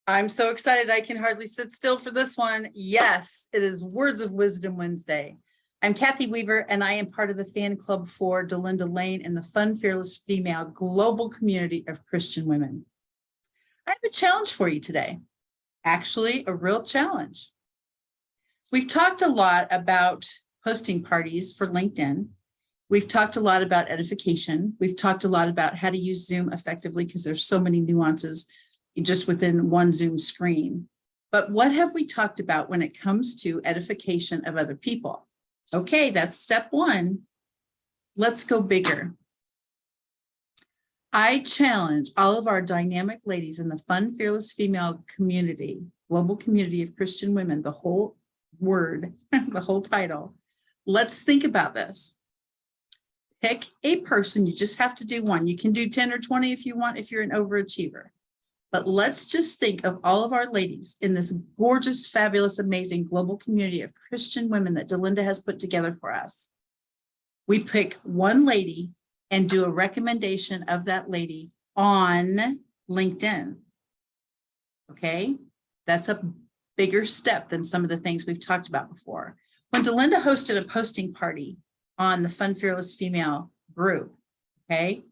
I'm so excited I can hardly sit still for this one. Yes, it is Words of Wisdom Wednesday. I'm Kathy Weaver, and I am part of the fan club for Delinda Lane and the Fun, Fearless Female global community of Christian women. I have a challenge for you today. Actually, a real challenge. We've talked a lot about hosting parties for LinkedIn. We've talked a lot about edification. We've talked a lot about how to use Zoom effectively because there's so many nuances just within one Zoom screen. But what have we talked about when it comes to edification of other people? Okay, that's step one. Let's go bigger. I challenge all of our dynamic ladies in the Fun, Fearless Female community, global community of Christian women, the whole word, the whole title. Let's think about this. Pick a person. You just have to do one. You can do 10 or 20 if you want, if you're an overachiever. But let's just think of all of our ladies in this gorgeous, fabulous, amazing global community of Christian women that Delinda has put together for us. We pick one lady and do a recommendation of that lady on LinkedIn. Okay, that's a bigger step than some of the things we've talked about before. When Delinda hosted a posting party on the Fun, Fearless Female group, okay,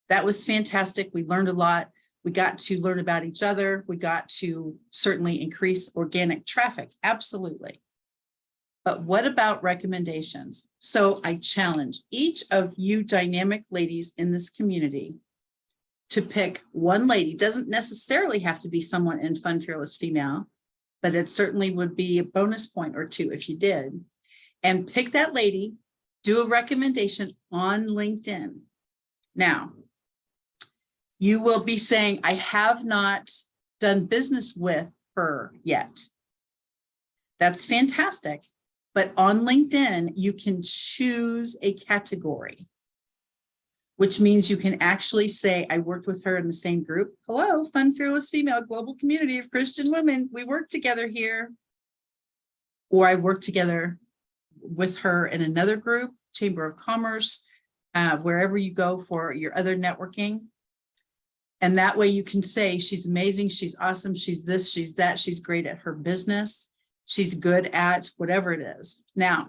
that was fantastic. We learned a lot. We got to learn about each other. We got to certainly increase organic traffic. Absolutely. But what about recommendations? So I challenge each of you dynamic ladies in this community to pick one lady. Doesn't necessarily have to be someone in Fun, Fearless Female, but it certainly would be a bonus point or two if you did. And pick that lady, do a recommendation on LinkedIn. Now, you will be saying, I have not done business with her yet. That's fantastic. But on LinkedIn, you can choose a category, which means you can actually say, I worked with her in the same group. Hello, Fun, Fearless Female global community of Christian women. We work together here. Or I worked together with her in another group, Chamber of Commerce, wherever you go for your other networking. And that way you can say, she's amazing, she's awesome, she's this, she's that, she's great at her business, she's good at whatever it is. Now,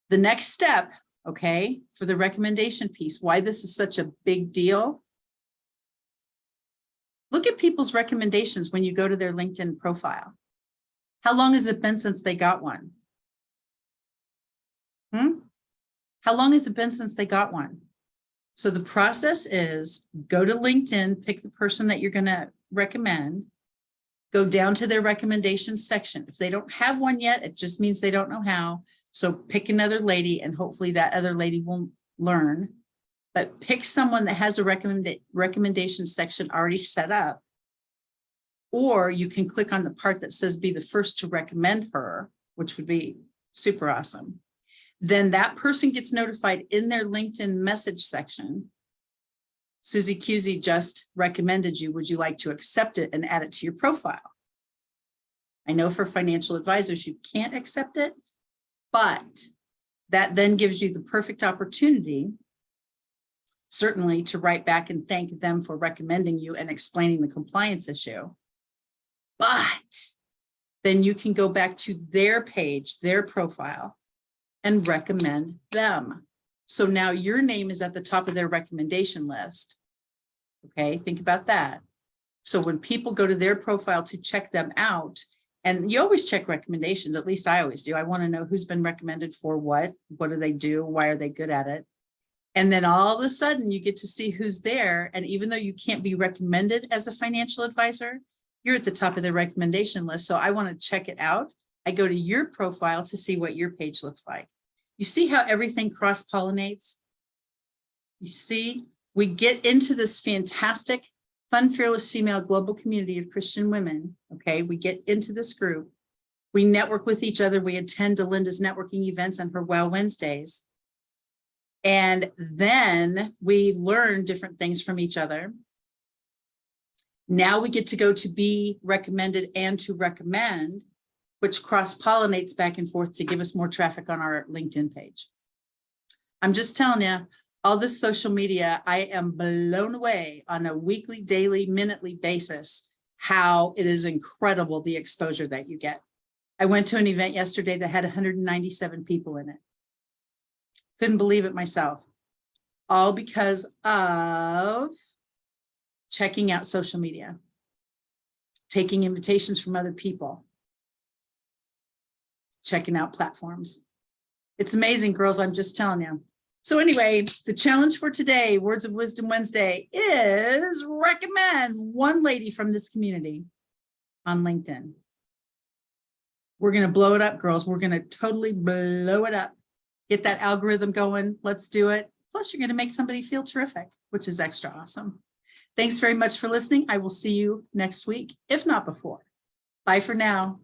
the next step, okay, for the recommendation piece, why this is such a big deal. Look at people's recommendations when you go to their LinkedIn profile. How long has it been since they got one? How long has it been since they got one? So the process is go to LinkedIn, pick the person that you're going to recommend, go down to their recommendations section. If they don't have one yet, it just means they don't know how. So pick another lady and hopefully that other lady will learn. But pick someone that has a recommendation section already set up. Or you can click on the part that says be the first to recommend her, which would be super awesome. Then that person gets notified in their LinkedIn message section. Susie Cusey just recommended you. Would you like to accept it and add it to your profile? I know for financial advisors, you can't accept it, but that then gives you the perfect opportunity, certainly, to write back and thank them for recommending you and explaining the compliance issue. But then you can go back to their page, their profile, and recommend them. So now your name is at the top of their recommendation list. Okay, think about that. So when people go to their profile to check them out, and you always check recommendations, at least I always do. I want to know who's been recommended for what do they do? Why are they good at it? And then all of a sudden you get to see who's there. And even though you can't be recommended as a financial advisor, you're at the top of the recommendation list. So I want to check it out. I go to your profile to see what your page looks like. You see how everything cross-pollinates? You see, we get into this fantastic, Fun, Fearless Female global community of Christian women, okay? We get into this group. We network with each other. We attend Delinda's networking events and her Wow Wednesdays. And then we learn different things from each other. Now we get to go to be recommended and to recommend, which cross-pollinates back and forth to give us more traffic on our LinkedIn page. I'm just telling you, all this social media, I am blown away on a weekly, daily, minutely basis how it is incredible the exposure that you get. I went to an event yesterday that had 197 people in it. Couldn't believe it myself. All because of checking out social media, taking invitations from other people, checking out platforms. It's amazing, girls, I'm just telling you. So anyway, the challenge for today, Words of Wisdom Wednesday, is recommend one lady from this community on LinkedIn. We're going to blow it up, girls. We're going to totally blow it up. Get that algorithm going. Let's do it. Plus, you're going to make somebody feel terrific, which is extra awesome. Thanks very much for listening. I will see you next week, if not before. Bye for now.